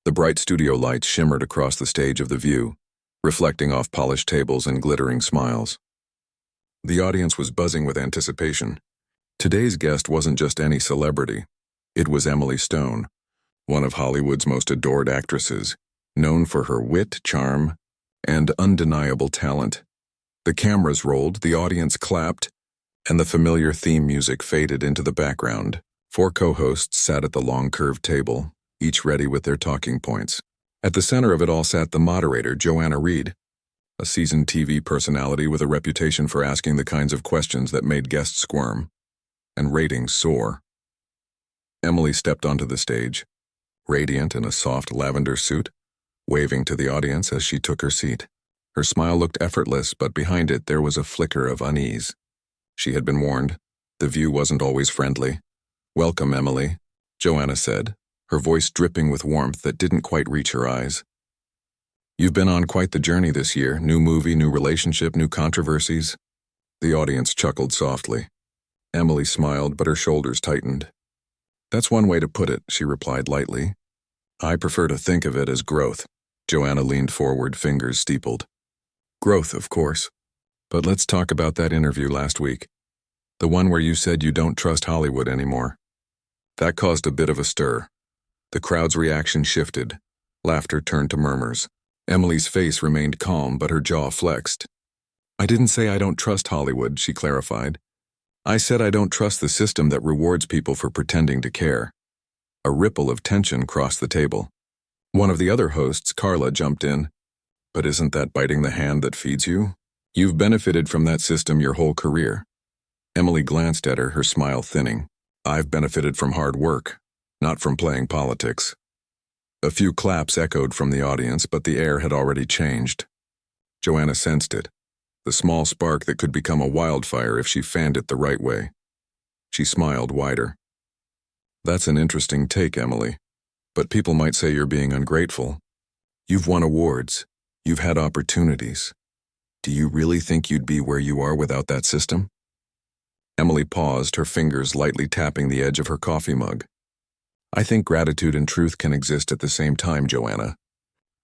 The bright studio lights shimmered across the stage of the View, reflecting off polished tables and glittering smiles. The audience was buzzing with anticipation. Today's guest wasn't just any celebrity. It was Emily Stone, one of Hollywood's most adored actresses, known for her wit, charm, and undeniable talent. The cameras rolled, the audience clapped, and the familiar theme music faded into the background. 4 co-hosts sat at the long curved table, each ready with their talking points. At the center of it all sat the moderator, Joanna Reed, a seasoned TV personality with a reputation for asking the kinds of questions that made guests squirm, and ratings soar. Emily stepped onto the stage, radiant in a soft lavender suit, waving to the audience as she took her seat. Her smile looked effortless, but behind it there was a flicker of unease. She had been warned. The View wasn't always friendly. "Welcome, Emily," Joanna said, her voice dripping with warmth that didn't quite reach her eyes. "You've been on quite the journey this year. New movie, new relationship, new controversies." The audience chuckled softly. Emily smiled, but her shoulders tightened. "That's one way to put it," she replied lightly. "I prefer to think of it as growth." Joanna leaned forward, fingers steepled. "Growth, of course. But let's talk about that interview last week. The one where you said you don't trust Hollywood anymore." That caused a bit of a stir. The crowd's reaction shifted. Laughter turned to murmurs. Emily's face remained calm, but her jaw flexed. "I didn't say I don't trust Hollywood," she clarified. "I said I don't trust the system that rewards people for pretending to care." A ripple of tension crossed the table. One of the other hosts, Carla, jumped in. "But isn't that biting the hand that feeds you? You've benefited from that system your whole career." Emily glanced at her, her smile thinning. "I've benefited from hard work, not from playing politics." A few claps echoed from the audience, but the air had already changed. Joanna sensed it, the small spark that could become a wildfire if she fanned it the right way. She smiled wider. "That's an interesting take, Emily. But people might say you're being ungrateful. You've won awards. You've had opportunities. Do you really think you'd be where you are without that system?" Emily paused, her fingers lightly tapping the edge of her coffee mug. "I think gratitude and truth can exist at the same time, Joanna.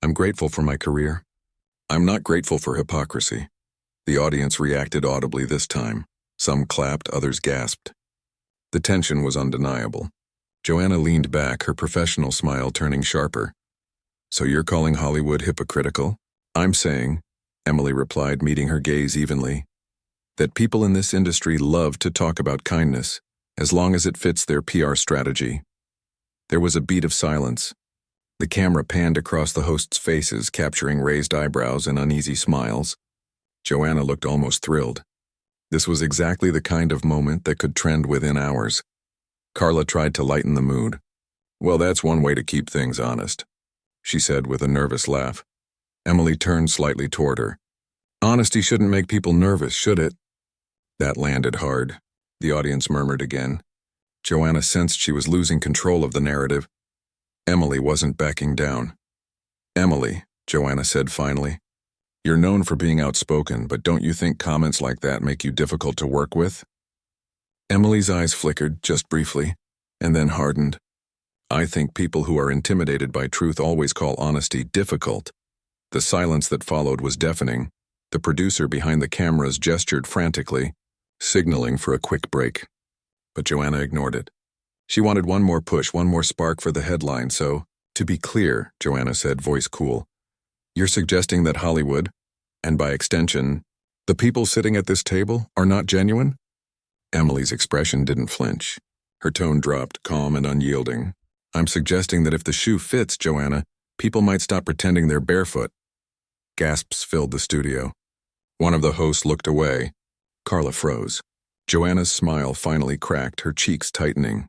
I'm grateful for my career. I'm not grateful for hypocrisy." The audience reacted audibly this time. Some clapped, others gasped. The tension was undeniable. Joanna leaned back, her professional smile turning sharper. "So you're calling Hollywood hypocritical?" "I'm saying," Emily replied, meeting her gaze evenly, "that people in this industry love to talk about kindness, as long as it fits their PR strategy." There was a beat of silence. The camera panned across the hosts' faces, capturing raised eyebrows and uneasy smiles. Joanna looked almost thrilled. This was exactly the kind of moment that could trend within hours. Carla tried to lighten the mood. "Well, that's one way to keep things honest," she said with a nervous laugh. Emily turned slightly toward her. "Honesty shouldn't make people nervous, should it?" That landed hard. The audience murmured again. Joanna sensed she was losing control of the narrative. Emily wasn't backing down. "Emily," Joanna said finally, "you're known for being outspoken, but don't you think comments like that make you difficult to work with?" Emily's eyes flickered, just briefly, and then hardened. "I think people who are intimidated by truth always call honesty difficult." The silence that followed was deafening. The producer behind the cameras gestured frantically, signaling for a quick break. But Joanna ignored it. She wanted one more push, one more spark for the headline, so, "To be clear," Joanna said, voice cool, "you're suggesting that Hollywood, and by extension, the people sitting at this table, are not genuine?" Emily's expression didn't flinch. Her tone dropped, calm and unyielding. "I'm suggesting that if the shoe fits, Joanna, people might stop pretending they're barefoot." Gasps filled the studio. One of the hosts looked away. Carla froze. Joanna's smile finally cracked, her cheeks tightening.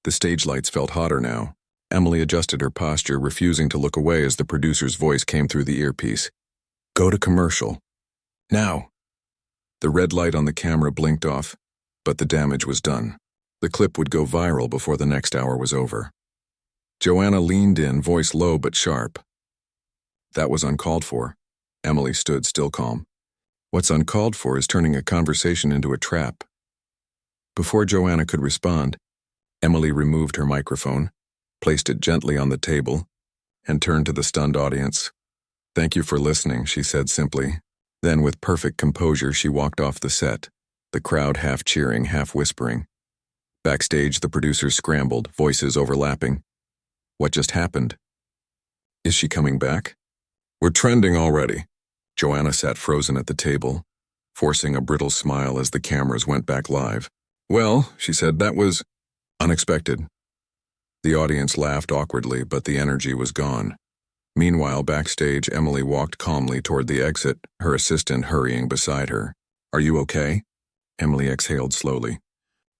The stage lights felt hotter now. Emily adjusted her posture, refusing to look away as the producer's voice came through the earpiece. "Go to commercial. Now." The red light on the camera blinked off, but the damage was done. The clip would go viral before the next hour was over. Joanna leaned in, voice low but sharp. "That was uncalled for." Emily stood still calm. "What's uncalled for is turning a conversation into a trap." Before Joanna could respond, Emily removed her microphone, placed it gently on the table, and turned to the stunned audience. "Thank you for listening," she said simply. Then, with perfect composure, she walked off the set, the crowd half cheering, half whispering. Backstage, the producers scrambled, voices overlapping. What just happened? Is she coming back? We're trending already. Joanna sat frozen at the table, forcing a brittle smile as the cameras went back live. Well, she said, that was unexpected. The audience laughed awkwardly, but the energy was gone. Meanwhile, backstage, Emily walked calmly toward the exit, her assistant hurrying beside her. Are you okay? Emily exhaled slowly.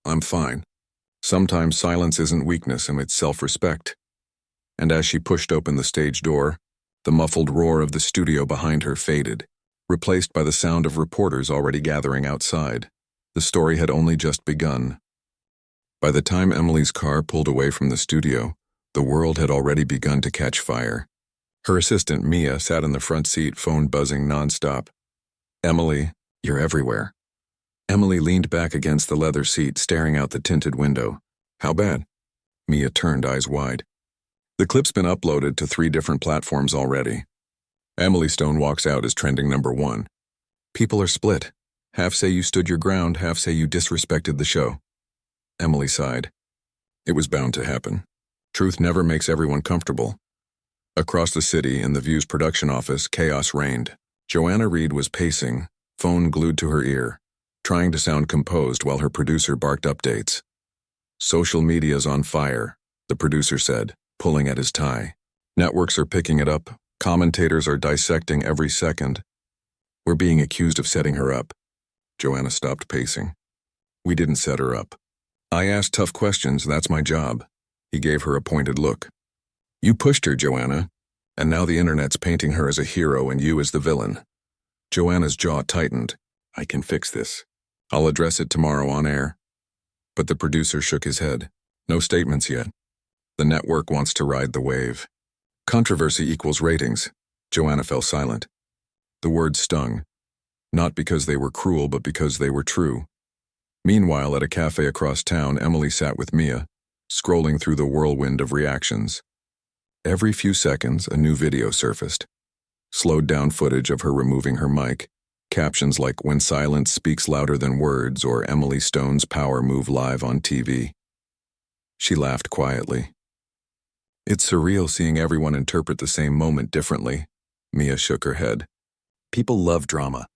I'm fine. Sometimes silence isn't weakness, and it's self-respect. And as she pushed open the stage door, the muffled roar of the studio behind her faded, replaced by the sound of reporters already gathering outside. The story had only just begun. By the time Emily's car pulled away from the studio, the world had already begun to catch fire. Her assistant, Mia, sat in the front seat, phone buzzing nonstop. Emily, you're everywhere. Emily leaned back against the leather seat, staring out the tinted window. How bad? Mia turned, eyes wide. The clip's been uploaded to 3 different platforms already. Emily Stone walks out as trending #1. People are split. Half say you stood your ground, half say you disrespected the show. Emily sighed. It was bound to happen. Truth never makes everyone comfortable. Across the city, in the View's production office, chaos reigned. Joanna Reed was pacing, phone glued to her ear, trying to sound composed while her producer barked updates. Social media's on fire, the producer said, pulling at his tie. Networks are picking it up. Commentators are dissecting every second. We're being accused of setting her up. Joanna stopped pacing. We didn't set her up. I asked tough questions, that's my job. He gave her a pointed look. You pushed her, Joanna, and now the internet's painting her as a hero and you as the villain. Joanna's jaw tightened. I can fix this. I'll address it tomorrow on air. But the producer shook his head. No statements yet. The network wants to ride the wave. Controversy equals ratings. Joanna fell silent. The words stung, not because they were cruel, but because they were true. Meanwhile, at a cafe across town, Emily sat with Mia, scrolling through the whirlwind of reactions. Every few seconds, a new video surfaced. Slowed down footage of her removing her mic, captions like "When silence speaks louder than words" or "Emily Stone's power move live on TV." She laughed quietly. It's surreal seeing everyone interpret the same moment differently. Mia shook her head. People love drama.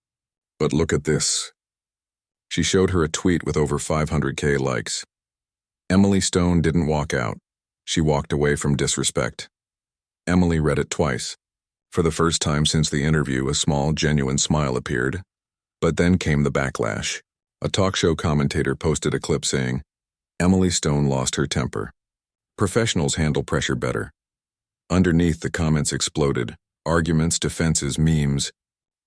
But look at this. She showed her a tweet with over 500K likes. Emily Stone didn't walk out. She walked away from disrespect. Emily read it twice. For the first time since the interview, a small, genuine smile appeared. But then came the backlash. A talk show commentator posted a clip saying, Emily Stone lost her temper. Professionals handle pressure better. Underneath, the comments exploded. Arguments, defenses, memes.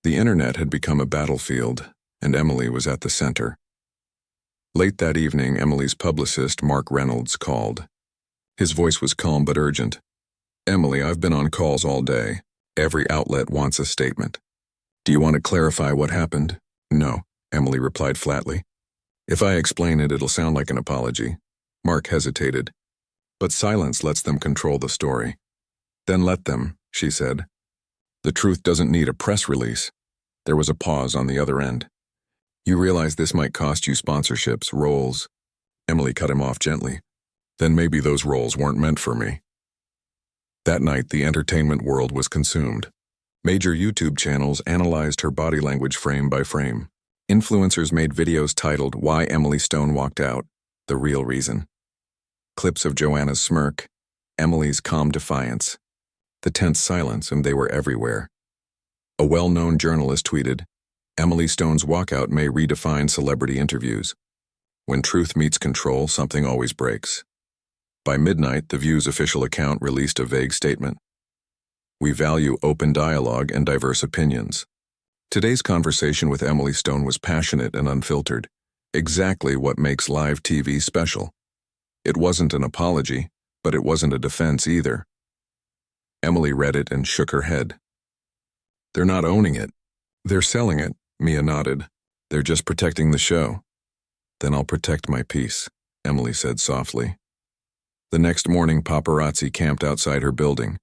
The internet had become a battlefield, and Emily was at the center. Late that evening, Emily's publicist, Mark Reynolds, called. His voice was calm but urgent. Emily, I've been on calls all day. Every outlet wants a statement. Do you want to clarify what happened? No, Emily replied flatly. If I explain it, it'll sound like an apology. Mark hesitated. But silence lets them control the story. Then let them, she said. The truth doesn't need a press release. There was a pause on the other end. You realize this might cost you sponsorships, roles. Emily cut him off gently. Then maybe those roles weren't meant for me. That night, the entertainment world was consumed. Major YouTube channels analyzed her body language frame by frame. Influencers made videos titled "Why Emily Stone Walked Out," the real reason. Clips of Joanna's smirk, Emily's calm defiance, the tense silence, and they were everywhere. A well-known journalist tweeted, Emily Stone's walkout may redefine celebrity interviews. When truth meets control, something always breaks. By midnight, The View's official account released a vague statement. We value open dialogue and diverse opinions. Today's conversation with Emily Stone was passionate and unfiltered, exactly what makes live TV special. It wasn't an apology, but it wasn't a defense either. Emily read it and shook her head. They're not owning it. They're selling it, Mia nodded. They're just protecting the show. Then I'll protect my peace, Emily said softly. The next morning, paparazzi camped outside her building.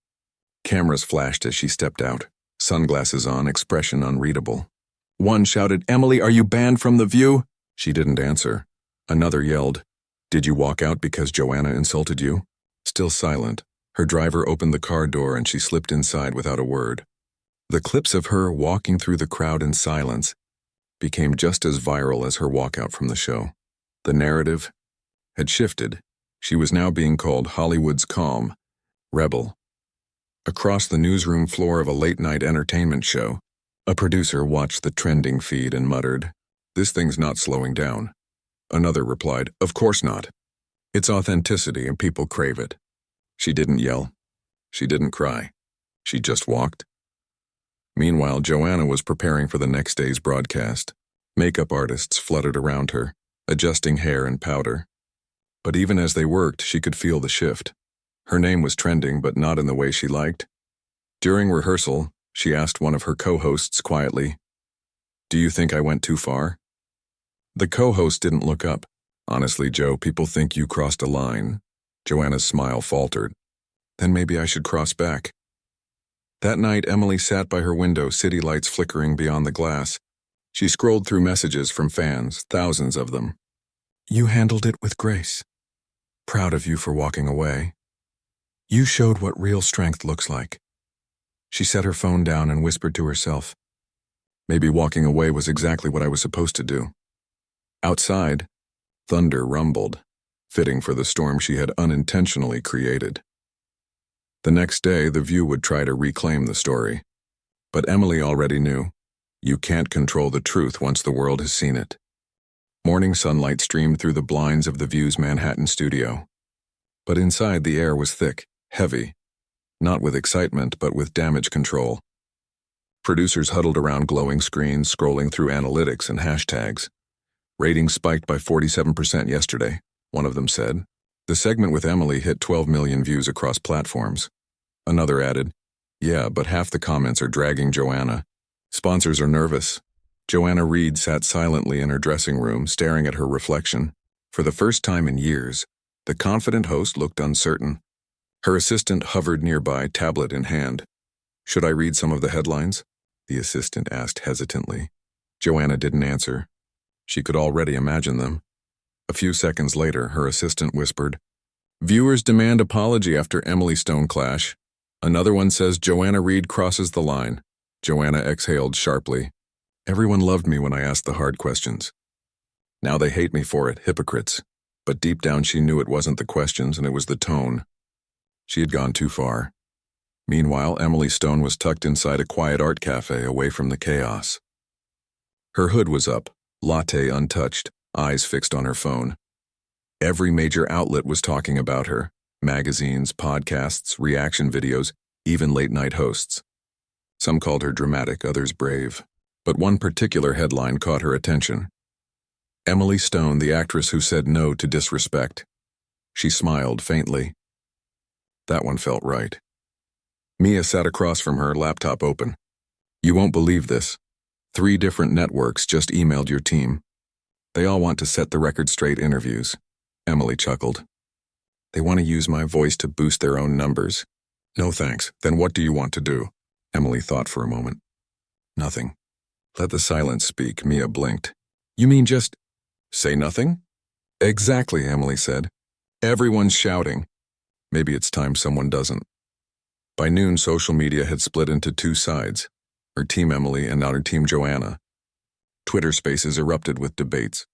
Cameras flashed as she stepped out, sunglasses on, expression unreadable. One shouted, "Emily, are you banned from The View?" She didn't answer. Another yelled, "Did you walk out because Joanna insulted you?" Still silent, her driver opened the car door and she slipped inside without a word. The clips of her walking through the crowd in silence became just as viral as her walkout from the show. The narrative had shifted. She was now being called Hollywood's calm rebel. Across the newsroom floor of a late-night entertainment show, a producer watched the trending feed and muttered, "This thing's not slowing down." Another replied, "Of course not. It's authenticity and people crave it." She didn't yell. She didn't cry. She just walked. Meanwhile, Joanna was preparing for the next day's broadcast. Makeup artists fluttered around her, adjusting hair and powder. But even as they worked, she could feel the shift. Her name was trending, but not in the way she liked. During rehearsal, she asked one of her co-hosts quietly, "Do you think I went too far?" The co-host didn't look up. "Honestly, Joe, people think you crossed a line." Joanna's smile faltered. "Then maybe I should cross back." That night, Emily sat by her window, city lights flickering beyond the glass. She scrolled through messages from fans, thousands of them. "You handled it with grace. Proud of you for walking away. You showed what real strength looks like." She set her phone down and whispered to herself, "Maybe walking away was exactly what I was supposed to do." Outside, thunder rumbled, fitting for the storm she had unintentionally created. The next day, The View would try to reclaim the story. But Emily already knew, you can't control the truth once the world has seen it. Morning sunlight streamed through the blinds of The View's Manhattan studio. But inside, the air was thick, heavy, not with excitement, but with damage control. Producers huddled around glowing screens, scrolling through analytics and hashtags. Ratings spiked by 47% yesterday, one of them said. The segment with Emily hit 12 million views across platforms. Another added, "Yeah, but half the comments are dragging Joanna. Sponsors are nervous." Joanna Reed sat silently in her dressing room, staring at her reflection. For the first time in years, the confident host looked uncertain. Her assistant hovered nearby, tablet in hand. "Should I read some of the headlines?" the assistant asked hesitantly. Joanna didn't answer. She could already imagine them. A few seconds later, her assistant whispered, "Viewers demand apology after Emily Stone clash. Another one says Joanna Reed crosses the line." Joanna exhaled sharply. "Everyone loved me when I asked the hard questions. Now they hate me for it, hypocrites." But deep down she knew it wasn't the questions and it was the tone. She had gone too far. Meanwhile, Emily Stone was tucked inside a quiet art cafe away from the chaos. Her hood was up, latte untouched, eyes fixed on her phone. Every major outlet was talking about her. Magazines, podcasts, reaction videos, even late-night hosts. Some called her dramatic, others brave. But one particular headline caught her attention. Emily Stone, the actress who said no to disrespect. She smiled faintly. That one felt right. Mia sat across from her, laptop open. "You won't believe this. 3 different networks just emailed your team. They all want to set the record straight interviews." Emily chuckled. "They want to use my voice to boost their own numbers." "No thanks. Then what do you want to do?" Emily thought for a moment. "Nothing." "Let the silence speak," Mia blinked. "You mean just say nothing?" "Exactly," Emily said. "Everyone's shouting. Maybe it's time someone doesn't." By noon, social media had split into 2 sides, her team Emily and our team Joanna. Twitter spaces erupted with debates.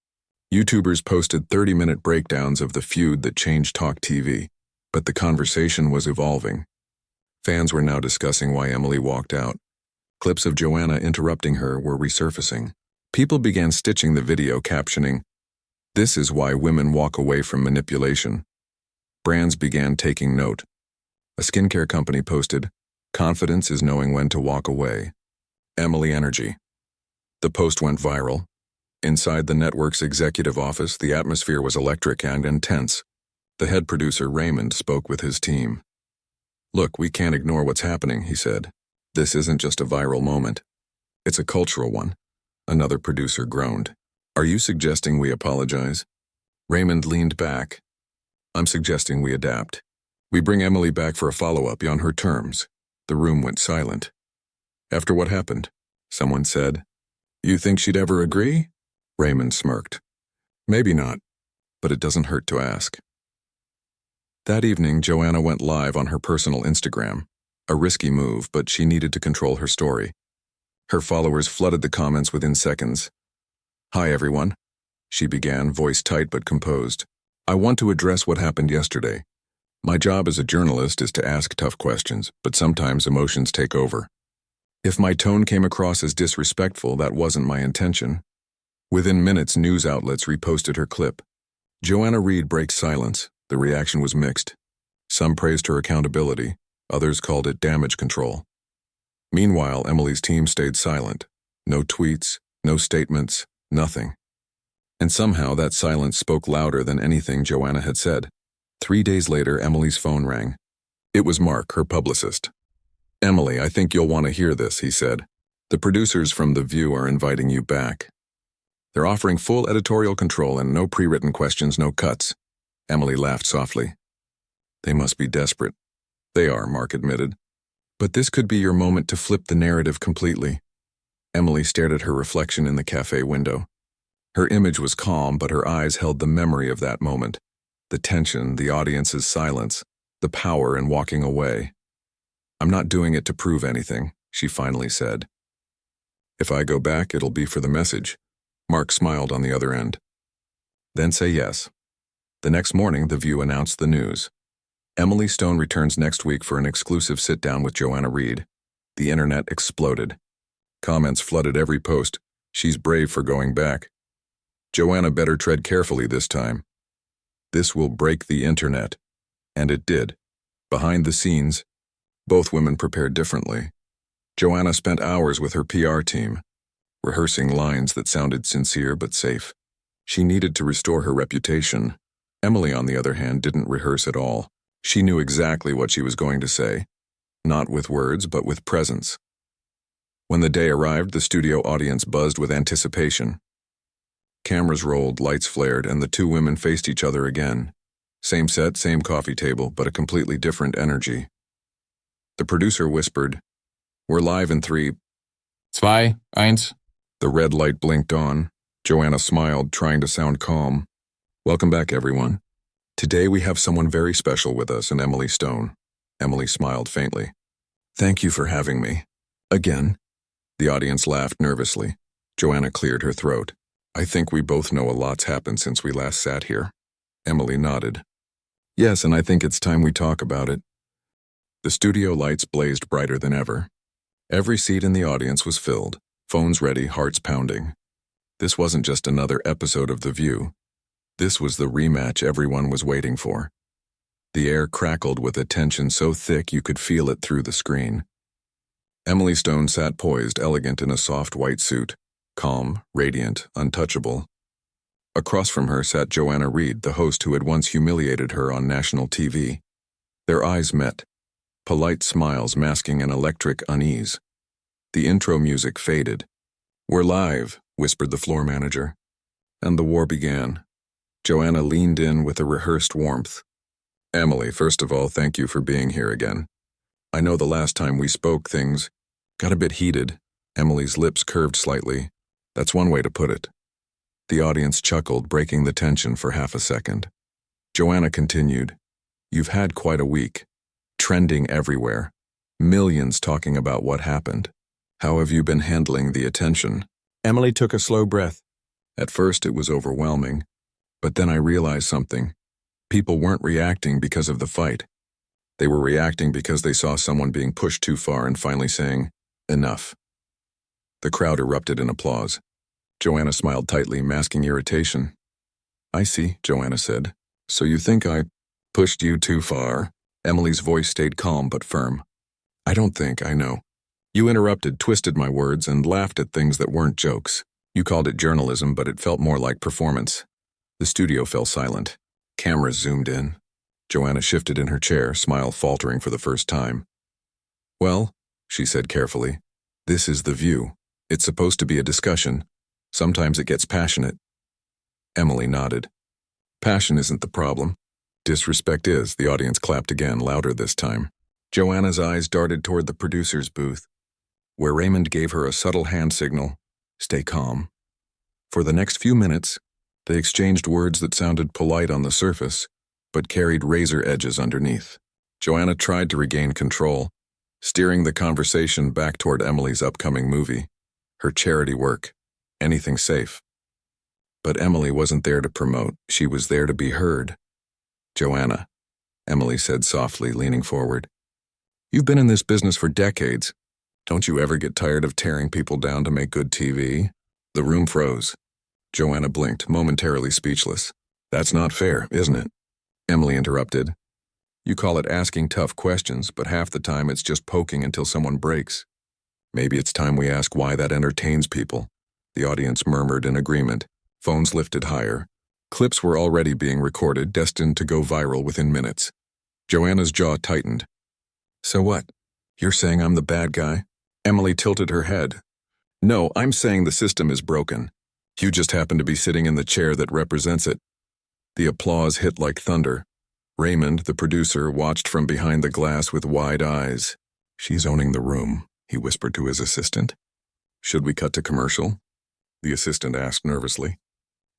YouTubers posted 30-minute breakdowns of the feud that changed talk TV, but the conversation was evolving. Fans were now discussing why Emily walked out. Clips of Joanna interrupting her were resurfacing. People began stitching the video, captioning, "This is why women walk away from manipulation." Brands began taking note. A skincare company posted, "Confidence is knowing when to walk away. Emily Energy." The post went viral. Inside the network's executive office, the atmosphere was electric and intense. The head producer, Raymond, spoke with his team. "Look, we can't ignore what's happening," he said. "This isn't just a viral moment. It's a cultural one." Another producer groaned. "Are you suggesting we apologize?" Raymond leaned back. "I'm suggesting we adapt. We bring Emily back for a follow-up on her terms. The room went silent. After what happened, someone said, "You think she'd ever agree?" Raymond smirked. "Maybe not, but it doesn't hurt to ask." That evening, Joanna went live on her personal Instagram. A risky move, but she needed to control her story. Her followers flooded the comments within seconds. "Hi everyone," she began, voice tight but composed. "I want to address what happened yesterday. My job as a journalist is to ask tough questions, but sometimes emotions take over. If my tone came across as disrespectful, that wasn't my intention." Within minutes, news outlets reposted her clip. Joanna Reed breaks silence. The reaction was mixed. Some praised her accountability, others called it damage control. Meanwhile, Emily's team stayed silent. No tweets, no statements, nothing. And somehow that silence spoke louder than anything Joanna had said. 3 days later, Emily's phone rang. It was Mark, her publicist. "Emily, I think you'll want to hear this," he said. "The producers from The View are inviting you back. They're offering full editorial control and no pre-written questions, no cuts." Emily laughed softly. "They must be desperate." "They are," Mark admitted. "But this could be your moment to flip the narrative completely." Emily stared at her reflection in the cafe window. Her image was calm, but her eyes held the memory of that moment. The tension, the audience's silence, the power in walking away. "I'm not doing it to prove anything," she finally said. "If I go back, it'll be for the message." Mark smiled on the other end. "Then say yes." The next morning, The View announced the news. Emily Stone returns next week for an exclusive sit-down with Joanna Reed. The internet exploded. Comments flooded every post. "She's brave for going back." "Joanna better tread carefully this time." "This will break the internet." And it did. Behind the scenes, both women prepared differently. Joanna spent hours with her PR team, rehearsing lines that sounded sincere but safe. She needed to restore her reputation. Emily, on the other hand, didn't rehearse at all. She knew exactly what she was going to say, not with words, but with presence. When the day arrived, the studio audience buzzed with anticipation. Cameras rolled, lights flared, and the two women faced each other again. Same set, same coffee table, but a completely different energy. The producer whispered, "We're live in 3, 2, 1. The red light blinked on. Joanna smiled, trying to sound calm. "Welcome back, everyone. Today we have someone very special with us, and Emily Stone." Emily smiled faintly. "Thank you for having me. Again." The audience laughed nervously. Joanna cleared her throat. "I think we both know a lot's happened since we last sat here." Emily nodded. "Yes, and I think it's time we talk about it." The studio lights blazed brighter than ever. Every seat in the audience was filled, phones ready, hearts pounding. This wasn't just another episode of The View. This was the rematch everyone was waiting for. The air crackled with a tension so thick you could feel it through the screen. Emily Stone sat poised, elegant in a soft white suit, calm, radiant, untouchable. Across from her sat Joanna Reed, the host who had once humiliated her on national TV. Their eyes met, polite smiles masking an electric unease. The intro music faded. "We're live," whispered the floor manager. And the war began. Joanna leaned in with a rehearsed warmth. "Emily, first of all, thank you for being here again. I know the last time we spoke, things got a bit heated." Emily's lips curved slightly. "That's one way to put it." The audience chuckled, breaking the tension for half a second. Joanna continued, "You've had quite a week. Trending everywhere. Millions talking about what happened. How have you been handling the attention?" Emily took a slow breath. "At first it was overwhelming. But then I realized something. People weren't reacting because of the fight. They were reacting because they saw someone being pushed too far and finally saying, 'Enough.'" The crowd erupted in applause. Joanna smiled tightly, masking irritation. "I see," Joanna said. "So you think I pushed you too far?" Emily's voice stayed calm but firm. "I don't think, I know. You interrupted, twisted my words, and laughed at things that weren't jokes. You called it journalism, but it felt more like performance." The studio fell silent. Cameras zoomed in. Joanna shifted in her chair, smile faltering for the first time. "Well," she said carefully, "this is The View. It's supposed to be a discussion. Sometimes it gets passionate." Emily nodded. "Passion isn't the problem. Disrespect is." The audience clapped again, louder this time. Joanna's eyes darted toward the producer's booth, where Raymond gave her a subtle hand signal, "Stay calm." For the next few minutes, they exchanged words that sounded polite on the surface, but carried razor edges underneath. Joanna tried to regain control, steering the conversation back toward Emily's upcoming movie, her charity work, anything safe. But Emily wasn't there to promote, she was there to be heard. "Joanna," Emily said softly, leaning forward. "You've been in this business for decades. Don't you ever get tired of tearing people down to make good TV?" The room froze. Joanna blinked, momentarily speechless. "That's not fair, isn't it?" Emily interrupted. "You call it asking tough questions, but half the time it's just poking until someone breaks. Maybe it's time we ask why that entertains people." The audience murmured in agreement. Phones lifted higher. Clips were already being recorded, destined to go viral within minutes. Joanna's jaw tightened. "So what? You're saying I'm the bad guy?" Emily tilted her head. "No, I'm saying the system is broken. You just happen to be sitting in the chair that represents it." The applause hit like thunder. Raymond, the producer, watched from behind the glass with wide eyes. "She's owning the room," he whispered to his assistant. "Should we cut to commercial?" the assistant asked nervously.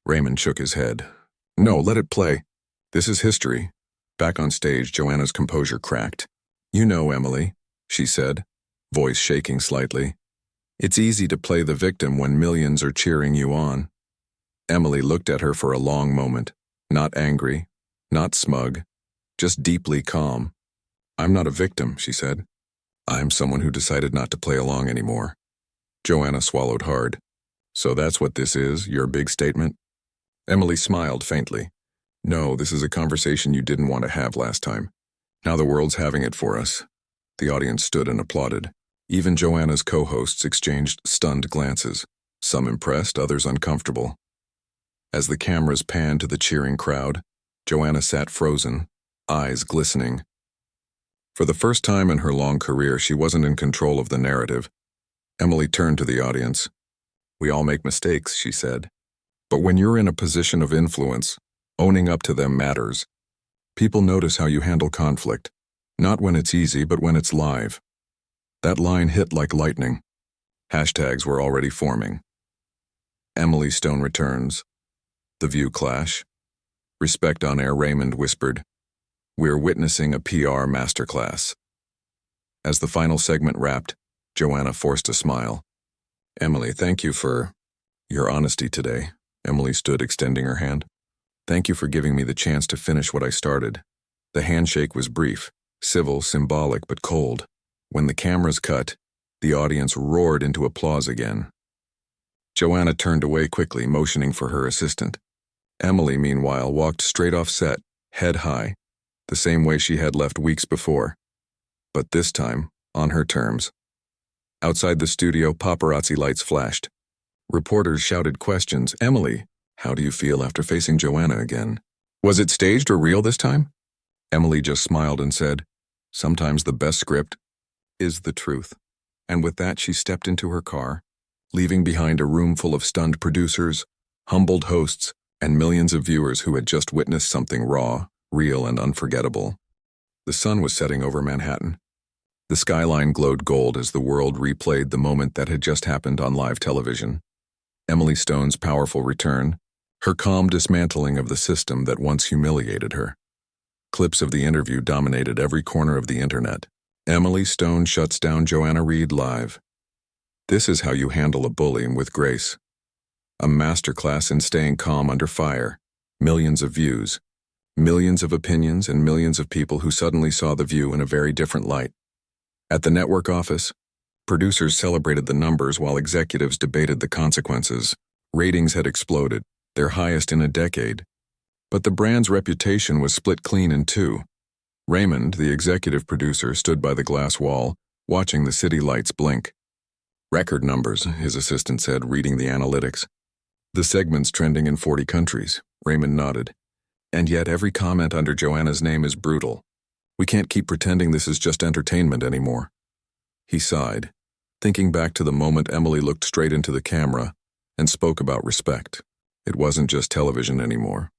Raymond shook his head. "No, let it play. This is history." Back on stage, Joanna's composure cracked. "You know, Emily," she said, voice shaking slightly. "It's easy to play the victim when millions are cheering you on." Emily looked at her for a long moment, not angry, not smug, just deeply calm. "I'm not a victim," she said. "I'm someone who decided not to play along anymore." Joanna swallowed hard. "So that's what this is, your big statement?" Emily smiled faintly. "No, this is a conversation you didn't want to have last time. Now the world's having it for us." The audience stood and applauded. Even Joanna's co-hosts exchanged stunned glances, some impressed, others uncomfortable. As the cameras panned to the cheering crowd, Joanna sat frozen, eyes glistening. For the first time in her long career, she wasn't in control of the narrative. Emily turned to the audience. "We all make mistakes," she said. "But when you're in a position of influence, owning up to them matters. People notice how you handle conflict, not when it's easy, but when it's live." That line hit like lightning. Hashtags were already forming. Emily Stone returns. The View clash. Respect on air, Raymond whispered. We're witnessing a PR masterclass. As the final segment wrapped, Joanna forced a smile. "Emily, thank you for your honesty today." Emily stood, extending her hand. "Thank you for giving me the chance to finish what I started." The handshake was brief, civil, symbolic, but cold. When the cameras cut, the audience roared into applause again. Joanna turned away quickly, motioning for her assistant. Emily, meanwhile, walked straight off set, head high, the same way she had left weeks before. But this time, on her terms. Outside the studio, paparazzi lights flashed. Reporters shouted questions. "Emily, how do you feel after facing Joanna again? Was it staged or real this time?" Emily just smiled and said, "Sometimes the best script is the truth." And with that, she stepped into her car, leaving behind a room full of stunned producers, humbled hosts, and millions of viewers who had just witnessed something raw, real, and unforgettable. The sun was setting over Manhattan. The skyline glowed gold as the world replayed the moment that had just happened on live television. Emily Stone's powerful return, her calm dismantling of the system that once humiliated her. Clips of the interview dominated every corner of the internet. Emily Stone shuts down Joanna Reed live. This is how you handle a bullying with grace. A masterclass in staying calm under fire. Millions of views, millions of opinions, and millions of people who suddenly saw The View in a very different light. At the network office, producers celebrated the numbers while executives debated the consequences. Ratings had exploded, their highest in a decade. But the brand's reputation was split clean in two. Raymond, the executive producer, stood by the glass wall, watching the city lights blink. "Record numbers," his assistant said, reading the analytics. "The segment's trending in 40 countries," Raymond nodded. "And yet every comment under Joanna's name is brutal. We can't keep pretending this is just entertainment anymore." He sighed, thinking back to the moment Emily looked straight into the camera and spoke about respect. It wasn't just television anymore.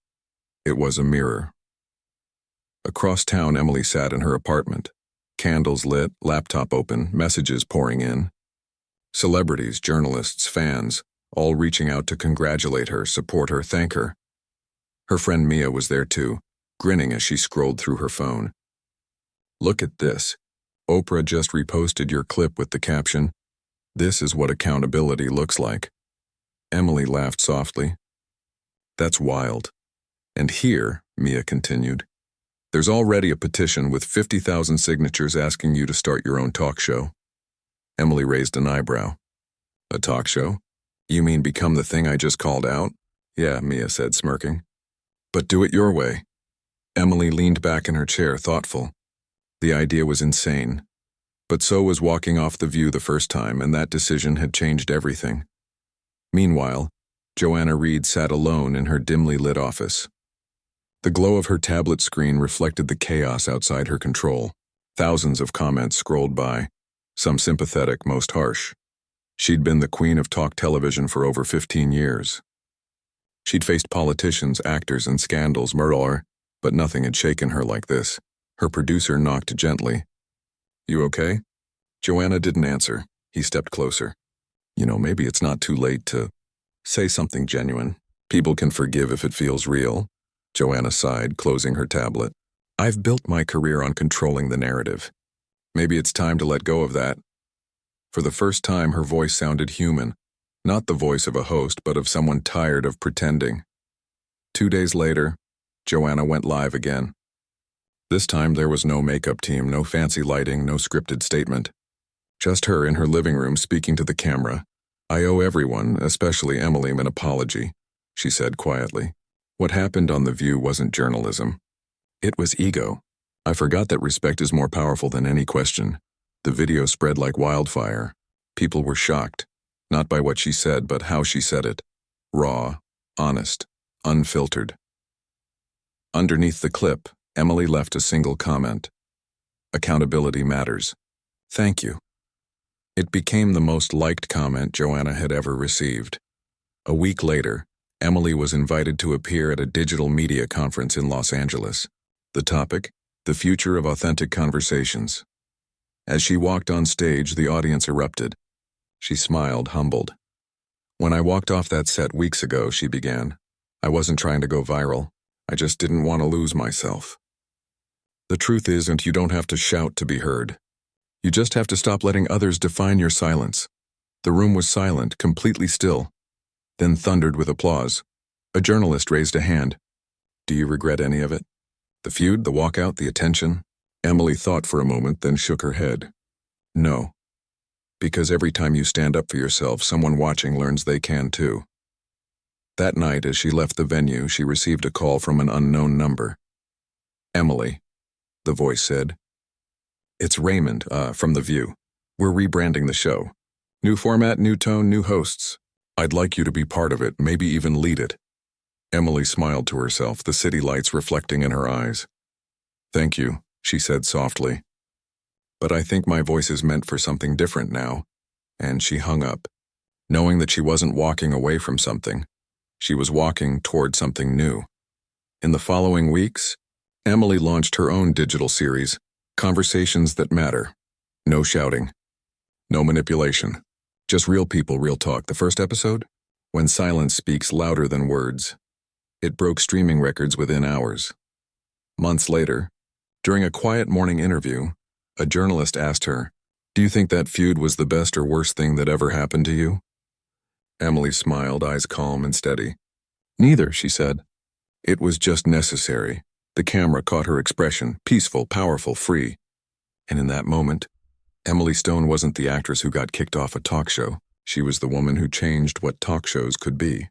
It was a mirror. Across town, Emily sat in her apartment, Candles lit, laptop open, messages pouring in. Celebrities, journalists, fans, all reaching out to congratulate her, support her, thank her. Her friend Mia was there too, grinning as she scrolled through her phone. "Look at this. Oprah just reposted your clip with the caption, 'This is what accountability looks like.'" Emily laughed softly. "That's wild. And here," Mia continued, "there's already a petition with 50,000 signatures asking you to start your own talk show." Emily raised an eyebrow. "A talk show? You mean become the thing I just called out?" "Yeah," Mia said, smirking. "But do it your way." Emily leaned back in her chair, thoughtful. The idea was insane. But so was walking off the View the first time, and that decision had changed everything. Meanwhile, Joanna Reed sat alone in her dimly lit office. The glow of her tablet screen reflected the chaos outside her control. Thousands of comments scrolled by, some sympathetic, most harsh. She'd been the queen of talk television for over 15 years. She'd faced politicians, actors, and scandals, murder, but nothing had shaken her like this. Her producer knocked gently. "You okay?" Joanna didn't answer. He stepped closer. Maybe it's not too late to say something genuine. People can forgive if it feels real." Joanna sighed, closing her tablet. "I've built my career on controlling the narrative. Maybe it's time to let go of that." For the first time, her voice sounded human, not the voice of a host, but of someone tired of pretending. 2 days later, Joanna went live again. This time there was no makeup team, no fancy lighting, no scripted statement. Just her in her living room speaking to the camera. "I owe everyone, especially Emily, an apology," she said quietly. "What happened on The View wasn't journalism. It was ego. I forgot that respect is more powerful than any question." The video spread like wildfire. People were shocked, not by what she said, but how she said it. Raw, honest, unfiltered. Underneath the clip, Emily left a single comment. "Accountability matters. Thank you." It became the most liked comment Joanna had ever received. A week later, Emily was invited to appear at a digital media conference in Los Angeles. The topic, the future of authentic conversations. As she walked on stage, the audience erupted. She smiled, humbled. "When I walked off that set weeks ago," she began, "I wasn't trying to go viral. I just didn't want to lose myself. The truth isn't you don't have to shout to be heard. You just have to stop letting others define your silence." The room was silent, completely still, then thundered with applause. A journalist raised a hand. "Do you regret any of it? The feud, the walkout, the attention?" Emily thought for a moment, then shook her head. "No. Because every time you stand up for yourself, someone watching learns they can too." That night, as she left the venue, she received a call from an unknown number. "Emily," the voice said. "It's Raymond, from The View. We're rebranding the show. New format, new tone, new hosts. I'd like you to be part of it, maybe even lead it." Emily smiled to herself, the city lights reflecting in her eyes. "Thank you," she said softly. "But I think my voice is meant for something different now." And she hung up, knowing that she wasn't walking away from something. She was walking toward something new. In the following weeks, Emily launched her own digital series, Conversations That Matter. No shouting. No manipulation. Just real people, real talk. The first episode? When silence speaks louder than words. It broke streaming records within hours. Months later, during a quiet morning interview, a journalist asked her, "Do you think that feud was the best or worst thing that ever happened to you?" Emily smiled, eyes calm and steady. "Neither," she said. "It was just necessary." The camera caught her expression, peaceful, powerful, free. And in that moment, Emily Stone wasn't the actress who got kicked off a talk show. She was the woman who changed what talk shows could be.